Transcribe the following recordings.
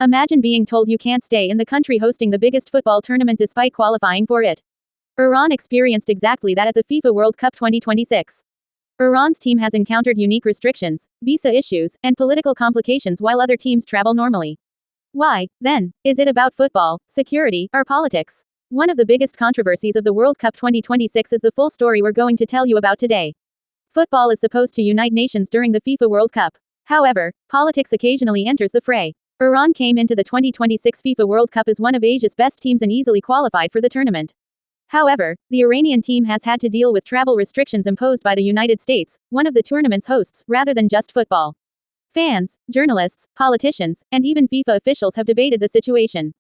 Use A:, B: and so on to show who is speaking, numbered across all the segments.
A: Imagine being told you can't stay in the country hosting the biggest football tournament despite qualifying for it. Iran experienced exactly that at the FIFA World Cup 2026. Iran's team has encountered unique restrictions, visa issues, and political complications while other teams travel normally. Why, then? Is it about football, security, or politics? One of the biggest controversies of the World Cup 2026 is the full story we're going to tell you about today. Football is supposed to unite nations during the FIFA World Cup. However, politics occasionally enters the fray. Iran came into the 2026 FIFA World Cup as one of Asia's best teams and easily qualified for the tournament. However, the Iranian team has had to deal with travel restrictions imposed by the United States, one of the tournament's hosts, rather than just football. Fans, journalists, politicians, and even FIFA officials have debated the situation.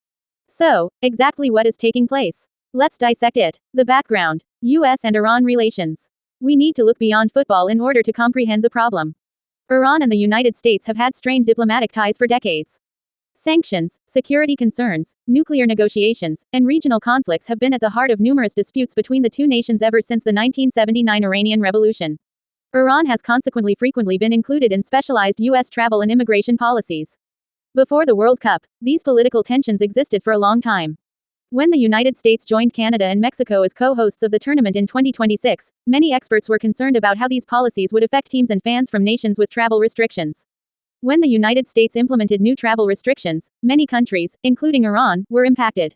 A: So, exactly what is taking place? Let's dissect it. The background: US and Iran relations. We need to look beyond football in order to comprehend the problem. Iran and the United States have had strained diplomatic ties for decades. Sanctions, security concerns, nuclear negotiations, and regional conflicts have been at the heart of numerous disputes between the two nations ever since the 1979 Iranian Revolution. Iran has consequently frequently been included in specialized U.S. travel and immigration policies. Before the World Cup, these political tensions existed for a long time. When the United States joined Canada and Mexico as co-hosts of the tournament in 2026, many experts were concerned about how these policies would affect teams and fans from nations with travel restrictions. When the United States implemented new travel restrictions, many countries, including Iran, were impacted.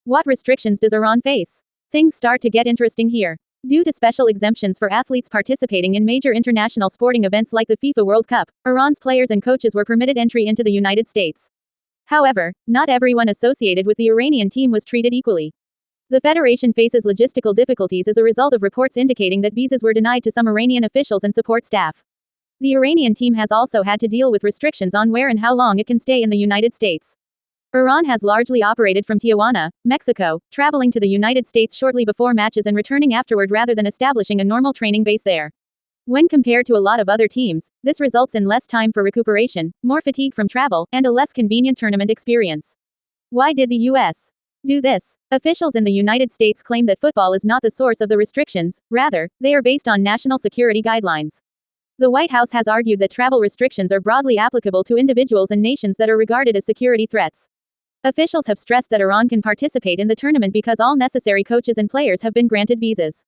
A: What restrictions does Iran face? Things start to get interesting here. Due to special exemptions for athletes participating in major international sporting events like the FIFA World Cup, Iran's players and coaches were permitted entry into the United States. However, not everyone associated with the Iranian team was treated equally. The federation faces logistical difficulties as a result of reports indicating that visas were denied to some Iranian officials and support staff. The Iranian team has also had to deal with restrictions on where and how long it can stay in the United States. Iran has largely operated from Tijuana, Mexico, traveling to the United States shortly before matches and returning afterward rather than establishing a normal training base there. When compared to a lot of other teams, this results in less time for recuperation, more fatigue from travel, and a less convenient tournament experience. Why did the U.S. do this? Officials in the United States claim that football is not the source of the restrictions, rather, they are based on national security guidelines. The White House has argued that travel restrictions are broadly applicable to individuals and nations that are regarded as security threats. Officials have stressed that Iran can participate in the tournament because all necessary coaches and players have been granted visas.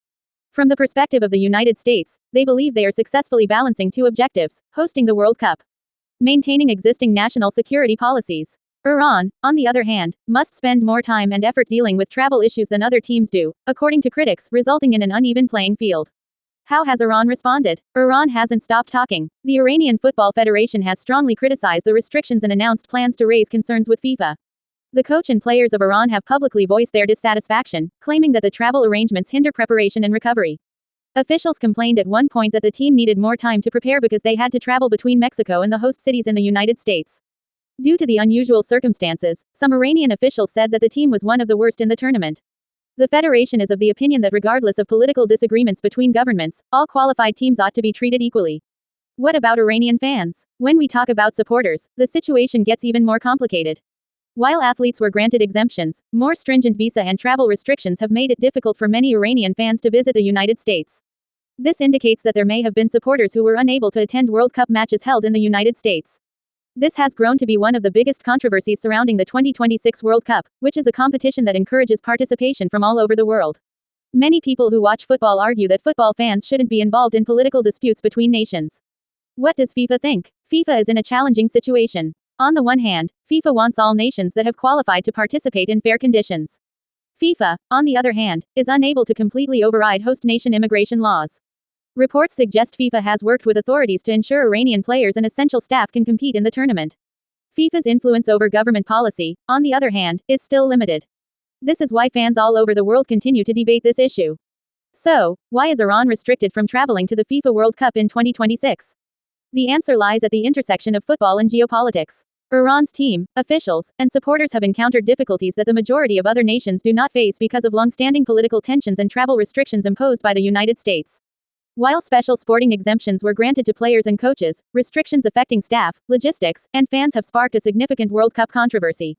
A: From the perspective of the United States, they believe they are successfully balancing two objectives: hosting the World Cup, maintaining existing national security policies. Iran, on the other hand, must spend more time and effort dealing with travel issues than other teams do, according to critics, resulting in an uneven playing field. How has Iran responded? Iran hasn't stopped talking. The Iranian Football Federation has strongly criticized the restrictions and announced plans to raise concerns with FIFA. The coach and players of Iran have publicly voiced their dissatisfaction, claiming that the travel arrangements hinder preparation and recovery. Officials complained at one point that the team needed more time to prepare because they had to travel between Mexico and the host cities in the United States. Due to the unusual circumstances, some Iranian officials said that the team was one of the worst in the tournament. The federation is of the opinion that regardless of political disagreements between governments, all qualified teams ought to be treated equally. What about Iranian fans? When we talk about supporters, the situation gets even more complicated. While athletes were granted exemptions, more stringent visa and travel restrictions have made it difficult for many Iranian fans to visit the United States. This indicates that there may have been supporters who were unable to attend World Cup matches held in the United States. This has grown to be one of the biggest controversies surrounding the 2026 World Cup, which is a competition that encourages participation from all over the world. Many people who watch football argue that football fans shouldn't be involved in political disputes between nations. What does FIFA think? FIFA is in a challenging situation. On the one hand, FIFA wants all nations that have qualified to participate in fair conditions. FIFA, on the other hand, is unable to completely override host nation immigration laws. Reports suggest FIFA has worked with authorities to ensure Iranian players and essential staff can compete in the tournament. FIFA's influence over government policy, on the other hand, is still limited. This is why fans all over the world continue to debate this issue. So, why is Iran restricted from traveling to the FIFA World Cup in 2026? The answer lies at the intersection of football and geopolitics. Iran's team, officials, and supporters have encountered difficulties that the majority of other nations do not face because of long-standing political tensions and travel restrictions imposed by the United States. While special sporting exemptions were granted to players and coaches, restrictions affecting staff, logistics, and fans have sparked a significant World Cup controversy.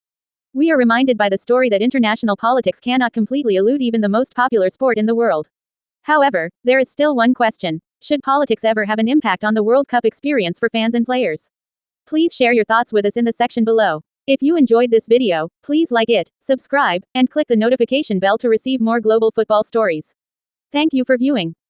A: We are reminded by the story that international politics cannot completely elude even the most popular sport in the world. However, there is still one question: should politics ever have an impact on the World Cup experience for fans and players? Please share your thoughts with us in the section below. If you enjoyed this video, please like it, subscribe, and click the notification bell to receive more global football stories. Thank you for viewing.